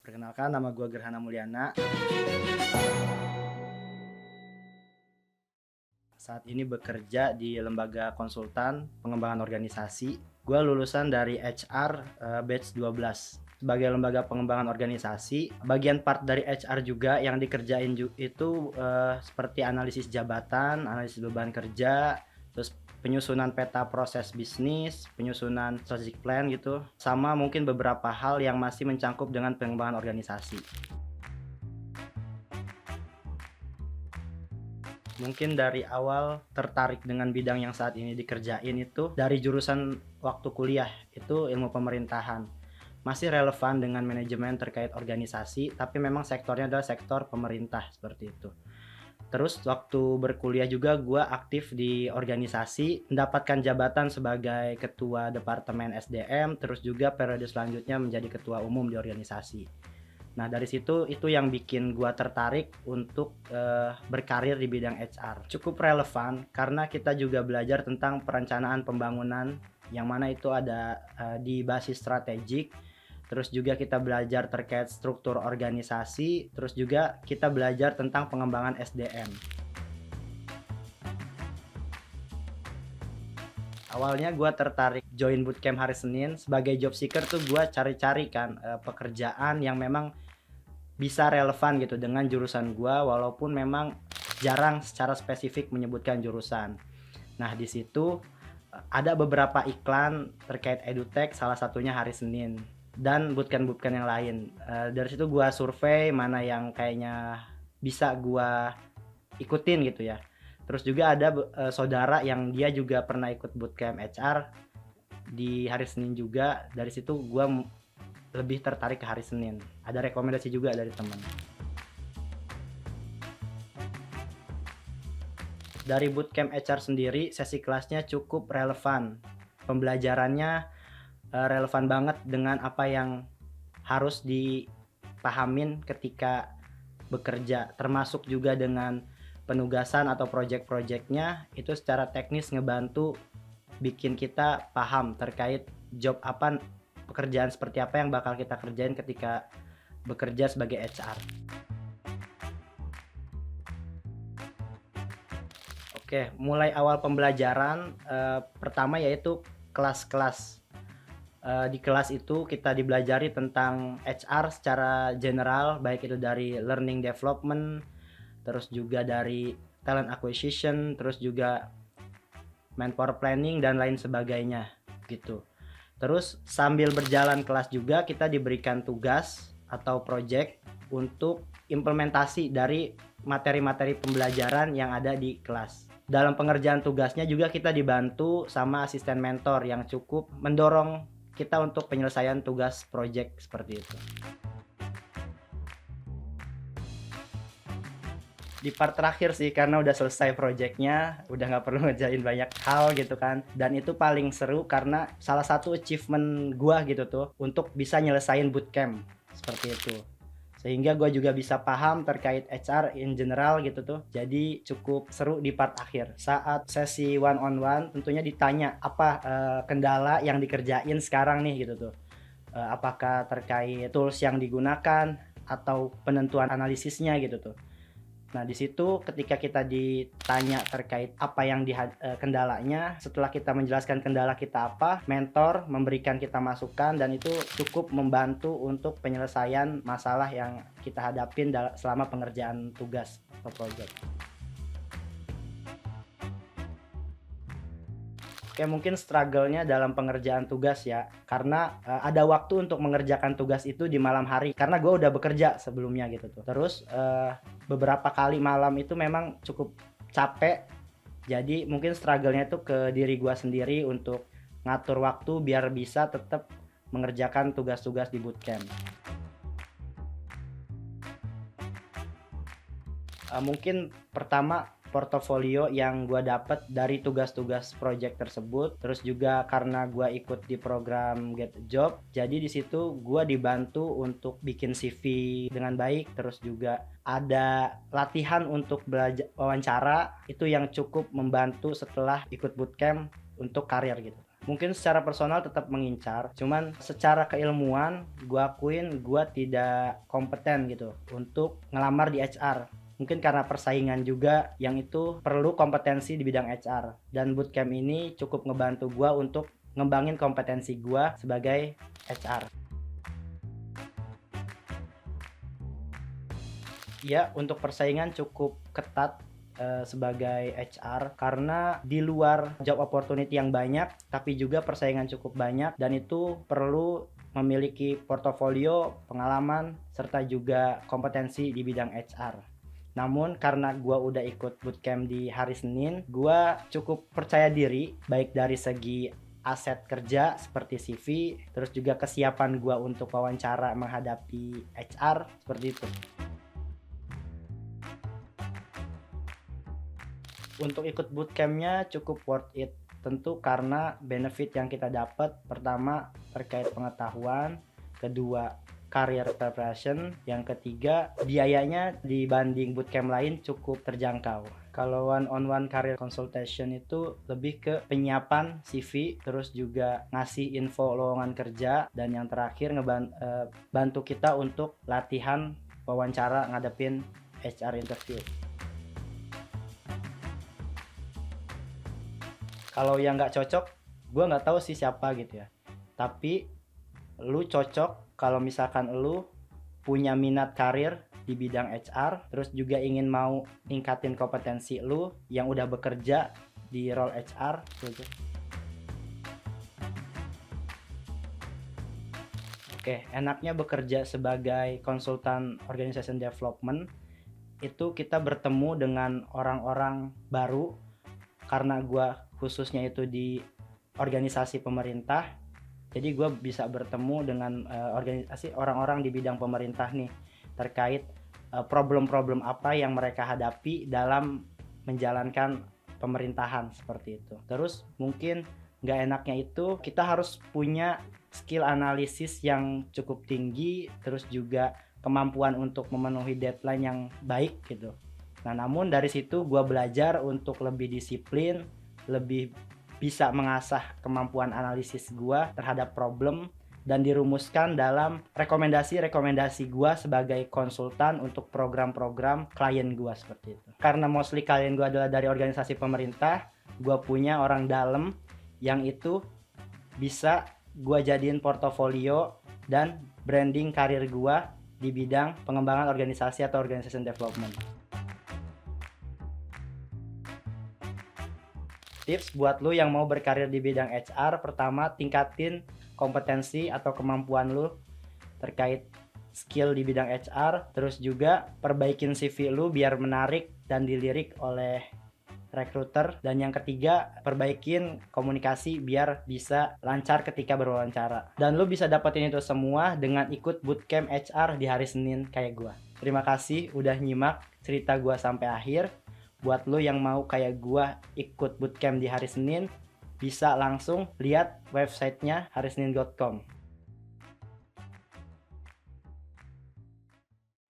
Perkenalkan, nama gue Gerhana Mulyana. Saat ini bekerja di lembaga konsultan pengembangan organisasi. Gue lulusan dari HR batch 12. Sebagai lembaga pengembangan organisasi, bagian part dari HR juga yang dikerjain itu seperti analisis jabatan, analisis beban kerja, terus penyusunan peta proses bisnis, penyusunan strategic plan gitu, sama mungkin beberapa hal yang masih mencangkup dengan pengembangan organisasi. Mungkin dari awal tertarik dengan bidang yang saat ini dikerjain itu dari jurusan waktu kuliah, itu ilmu pemerintahan. Masih relevan dengan manajemen terkait organisasi, tapi memang sektornya adalah sektor pemerintah seperti itu. Terus waktu berkuliah juga gue aktif di organisasi, mendapatkan jabatan sebagai ketua departemen SDM, terus juga periode selanjutnya menjadi ketua umum di organisasi. Nah dari situ itu yang bikin gue tertarik untuk berkarir di bidang HR. Cukup relevan karena kita juga belajar tentang perencanaan pembangunan yang mana itu ada di basis strategik. Terus juga kita belajar terkait struktur organisasi, terus juga kita belajar tentang pengembangan SDM. Awalnya gue tertarik join bootcamp hari Senin. Sebagai job seeker tuh gue cari-cari kan pekerjaan yang memang bisa relevan gitu dengan jurusan gue, walaupun memang jarang secara spesifik menyebutkan jurusan. Nah di situ ada beberapa iklan terkait edutech, salah satunya hari Senin dan bootcamp yang lain. Dari situ gue survei mana yang kayaknya bisa gue ikutin gitu ya. Terus juga ada saudara yang dia juga pernah ikut bootcamp HR di hari Senin juga. Dari situ gue lebih tertarik ke hari Senin. Ada rekomendasi juga dari teman. Dari bootcamp HR sendiri, sesi kelasnya cukup relevan. Pembelajarannya relevan banget dengan apa yang harus dipahamin ketika bekerja, termasuk juga dengan penugasan atau project-projectnya itu secara teknis ngebantu bikin kita paham terkait job apa, pekerjaan seperti apa yang bakal kita kerjain ketika bekerja sebagai HR. Oke, mulai awal pembelajaran pertama yaitu kelas-kelas. Di kelas itu kita dibelajari tentang HR secara general, baik itu dari learning development, terus juga dari talent acquisition, terus juga manpower planning dan lain sebagainya gitu. Terus sambil berjalan kelas juga kita diberikan tugas atau project untuk implementasi dari materi-materi pembelajaran yang ada di kelas. Dalam pengerjaan tugasnya juga kita dibantu sama asisten mentor yang cukup mendorong kita untuk penyelesaian tugas project seperti itu. Di part terakhir sih, karena udah selesai projectnya, udah nggak perlu ngerjain banyak hal gitu kan, dan itu paling seru karena salah satu achievement gua gitu tuh untuk bisa nyelesain bootcamp seperti itu, sehingga gua juga bisa paham terkait HR in general gitu tuh. Jadi cukup seru di part akhir saat sesi one on one, tentunya ditanya apa kendala yang dikerjain sekarang nih gitu tuh. Apakah terkait tools yang digunakan atau penentuan analisisnya gitu tuh. Nah, di situ ketika kita ditanya terkait apa yang kendalanya, setelah kita menjelaskan kendala kita apa, mentor memberikan kita masukan dan itu cukup membantu untuk penyelesaian masalah yang kita hadapin selama pengerjaan tugas atau project. Oke, mungkin struggle-nya dalam pengerjaan tugas ya, karena ada waktu untuk mengerjakan tugas itu di malam hari, karena gue udah bekerja sebelumnya gitu tuh. Terus beberapa kali malam itu memang cukup capek, jadi mungkin struggle-nya itu ke diri gue sendiri untuk ngatur waktu biar bisa tetap mengerjakan tugas-tugas di bootcamp. Mungkin pertama portofolio yang gue dapat dari tugas-tugas project tersebut, terus juga karena gue ikut di program Get a Job, jadi di situ gue dibantu untuk bikin CV dengan baik, terus juga ada latihan untuk belajar wawancara, itu yang cukup membantu setelah ikut bootcamp untuk karir gitu. Mungkin secara personal tetap mengincar, cuman secara keilmuan gue akuin gue tidak kompeten gitu untuk ngelamar di HR. Mungkin karena persaingan juga yang itu perlu kompetensi di bidang HR. Dan bootcamp ini cukup ngebantu gue untuk ngembangin kompetensi gue sebagai HR. Ya, untuk persaingan cukup ketat sebagai HR karena di luar job opportunity yang banyak tapi juga persaingan cukup banyak dan itu perlu memiliki portofolio, pengalaman serta juga kompetensi di bidang HR. Namun karena gua udah ikut bootcamp di hari Senin, gua cukup percaya diri baik dari segi aset kerja seperti CV, terus juga kesiapan gua untuk wawancara menghadapi HR seperti itu. Untuk ikut bootcampnya cukup worth it, tentu karena benefit yang kita dapat pertama terkait pengetahuan, kedua career preparation, yang ketiga biayanya dibanding bootcamp lain cukup terjangkau. Kalau one on one career consultation itu lebih ke penyiapan CV, terus juga ngasih info lowongan kerja, dan yang terakhir bantu kita untuk latihan wawancara ngadepin HR interview. Kalau yang nggak cocok, gue nggak tahu sih siapa gitu ya. Tapi lu cocok kalau misalkan lu punya minat karir di bidang HR, terus juga ingin mau ningkatin kompetensi lu yang udah bekerja di role HR gitu. Oke, enaknya bekerja sebagai konsultan organization development itu kita bertemu dengan orang-orang baru karena gue khususnya itu di organisasi pemerintah, jadi gue bisa bertemu dengan organisasi orang-orang di bidang pemerintah nih terkait problem-problem apa yang mereka hadapi dalam menjalankan pemerintahan seperti itu. Terus mungkin nggak enaknya itu kita harus punya skill analisis yang cukup tinggi, terus juga kemampuan untuk memenuhi deadline yang baik gitu. Nah, namun dari situ gue belajar untuk lebih disiplin, lebih bisa mengasah kemampuan analisis gue terhadap problem, dan dirumuskan dalam rekomendasi-rekomendasi gue sebagai konsultan untuk program-program klien gue seperti itu. Karena mostly klien gue adalah dari organisasi pemerintah, gue punya orang dalam yang itu bisa gue jadiin portofolio dan branding karir gue di bidang pengembangan organisasi atau organization development. Tips buat lu yang mau berkarir di bidang HR, pertama tingkatin kompetensi atau kemampuan lu terkait skill di bidang HR, terus juga perbaikin CV lu biar menarik dan dilirik oleh recruiter, dan yang ketiga perbaikin komunikasi biar bisa lancar ketika berwawancara. Dan lu bisa dapetin itu semua dengan ikut bootcamp HR di hari Senin kayak gua. Terima kasih udah nyimak cerita gua sampai akhir. Buat lo yang mau kayak gua ikut bootcamp di hari Senin, bisa langsung lihat websitenya harisenin.com.